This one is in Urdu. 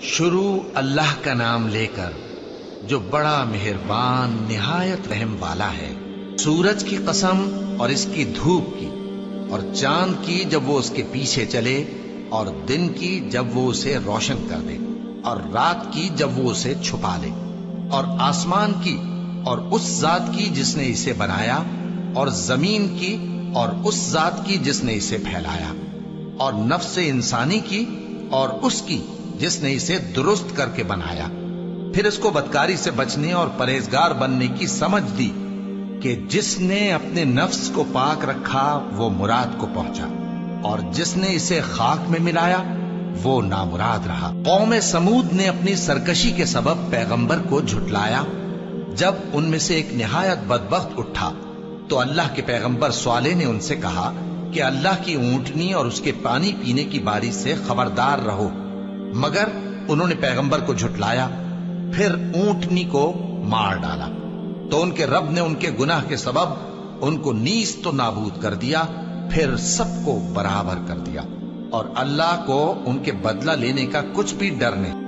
شروع اللہ کا نام لے کر جو بڑا مہربان نہایت رحم والا ہے۔ سورج کی قسم اور اس کی دھوپ کی، اور چاند کی جب وہ اس کے پیچھے چلے، اور دن کی جب وہ اسے روشن کر دے، اور رات کی جب وہ اسے چھپا لے، اور آسمان کی اور اس ذات کی جس نے اسے بنایا، اور زمین کی اور اس ذات کی جس نے اسے پھیلایا، اور نفس انسانی کی اور اس کی جس نے اسے درست کر کے بنایا۔ پھر اس کو بدکاری سے بچنے اور پرہیزگار بننے کی سمجھ دی کہ جس نے اپنے نفس کو پاک رکھا وہ مراد کو پہنچا، اور جس نے اسے خاک میں ملایا وہ نامراد رہا۔ قوم سمود نے اپنی سرکشی کے سبب پیغمبر کو جھٹلایا۔ جب ان میں سے ایک نہایت بدبخت اٹھا تو اللہ کے پیغمبر صالح نے ان سے کہا کہ اللہ کی اونٹنی اور اس کے پانی پینے کی باری سے خبردار رہو، مگر انہوں نے پیغمبر کو جھٹلایا۔ پھر اونٹنی کو مار ڈالا تو ان کے رب نے ان کے گناہ کے سبب ان کو نیست و نابود کر دیا، پھر سب کو برابر کر دیا، اور اللہ کو ان کے بدلہ لینے کا کچھ بھی ڈر نہیں۔